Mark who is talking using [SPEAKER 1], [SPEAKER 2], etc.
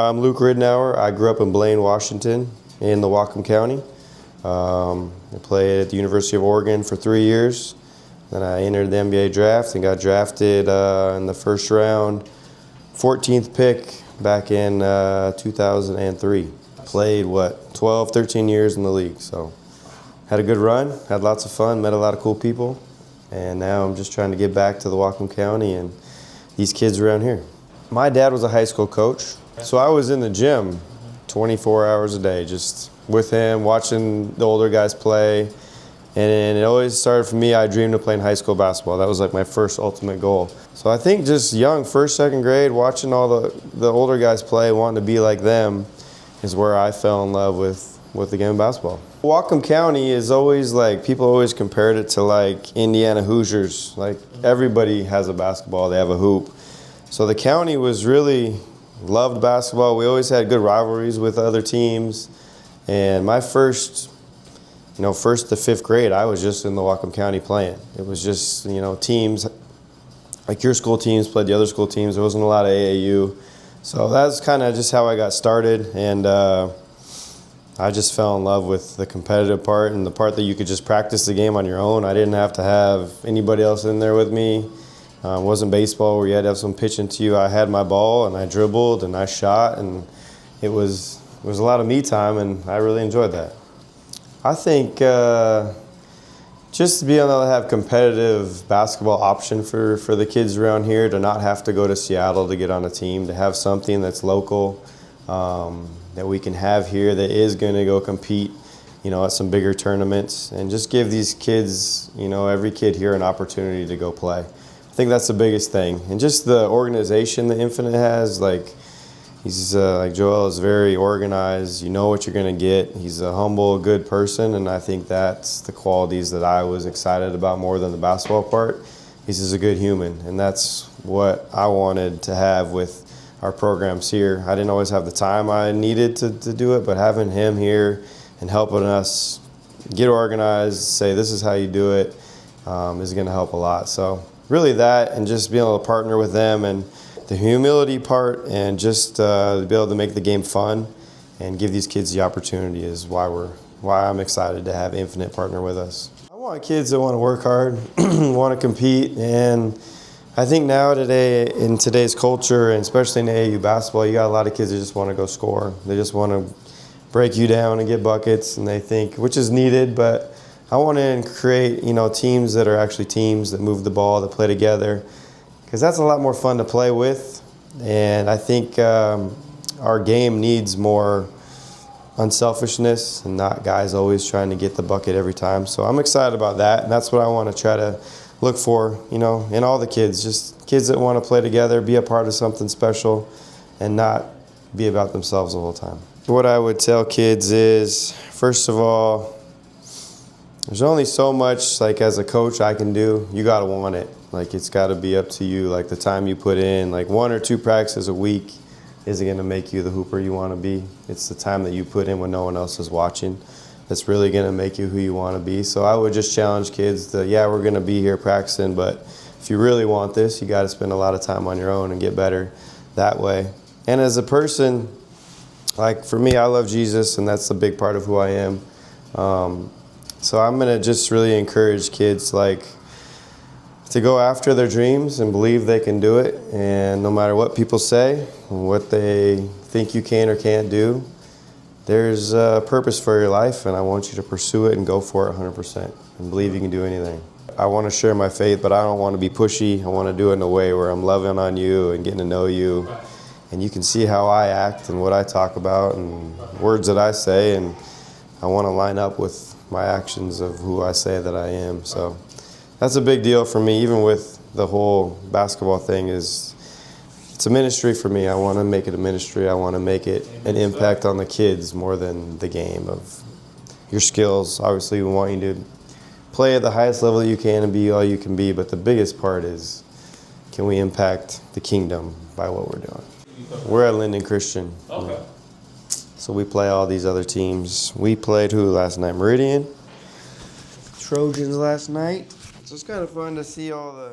[SPEAKER 1] I'm Luke Ridnour. I grew up in Blaine, Washington, in the Whatcom County. I played at the University of Oregon for 3 years. Then I entered the NBA draft and got drafted in the first round, 14th pick back in 2003. Played, 12, 13 years in the league. So had a good run, had lots of fun, met a lot of cool people. And now I'm just trying to get back to the Whatcom County and these kids around here. My dad was a high school coach, so I was in the gym 24 hours a day, just with him, watching the older guys play. And it always started for me, I dreamed of playing high school basketball. That was like my first ultimate goal. So I think just young, first, second grade, watching all the older guys play, wanting to be like them, is where I fell in love with the game of basketball. Whatcom County is always like, people always compared it to like Indiana Hoosiers. Like everybody has a basketball, they have a hoop. So the county was really loved basketball. We always had good rivalries with other teams. And my first to fifth grade, I was just in the Whatcom County playing. It was just, teams, like your school teams played the other school teams. There wasn't a lot of AAU. So that's kind of just how I got started. And I just fell in love with the competitive part and the part that you could just practice the game on your own. I didn't have to have anybody else in there with me. It wasn't baseball where you had to have someone pitching to you. I had my ball and I dribbled and I shot, and it was a lot of me time, and I really enjoyed that. I think just to be able to have competitive basketball option for the kids around here, to not have to go to Seattle to get on a team, to have something that's local that we can have here that is going to go compete, at some bigger tournaments, and just give these kids, every kid here an opportunity to go play. I think that's the biggest thing. And just the organization that Infinite has, like Joel is very organized. You know what you're going to get. He's a humble, good person, and I think that's the qualities that I was excited about more than the basketball part. He's just a good human, and that's what I wanted to have with our programs here. I didn't always have the time I needed to do it, but having him here and helping us get organized, say this is how you do it, is going to help a lot. So really that, and just being able to partner with them, and the humility part, and just to be able to make the game fun and give these kids the opportunity is why I'm excited to have Infinite partner with us. I want kids that want to work hard, want to compete, and I think now today, in today's culture, and especially in AAU basketball, you got a lot of kids that just want to go score. They just want to break you down and get buckets, and they think, which is needed, but I want to create, teams that are actually teams that move the ball, that play together, because that's a lot more fun to play with. And I think our game needs more unselfishness and not guys always trying to get the bucket every time. So I'm excited about that, and that's what I want to try to look for, in all the kids, just kids that want to play together, be a part of something special, and not be about themselves the whole time. What I would tell kids is, first of all, there's only so much, like, as a coach I can do. You got to want it. Like, it's got to be up to you. Like, the time you put in, like 1 or 2 practices a week isn't going to make you the hooper you want to be. It's the time that you put in when no one else is watching that's really going to make you who you want to be. So I would just challenge kids that, yeah, we're going to be here practicing, but if you really want this, you got to spend a lot of time on your own and get better that way. And as a person, like, for me, I love Jesus, and that's a big part of who I am. So I'm going to just really encourage kids, like, to go after their dreams and believe they can do it. And no matter what people say, what they think you can or can't do, there's a purpose for your life, and I want you to pursue it and go for it 100% and believe you can do anything. I want to share my faith, but I don't want to be pushy. I want to do it in a way where I'm loving on you and getting to know you. And you can see how I act and what I talk about and words that I say, and I want to line up with my actions of who I say that I am. So that's a big deal for me, even with the whole basketball thing. It's a ministry for me. I want to make it a ministry. I want to make it an impact on the kids more than the game of your skills. Obviously, we want you to play at the highest level that you can and be all you can be, but the biggest part is, can we impact the kingdom by what we're doing? We're at Linden Christian.
[SPEAKER 2] Okay.
[SPEAKER 1] So we play all these other teams. We played who last night? Meridian. Trojans last night. So it's kind of fun to see all the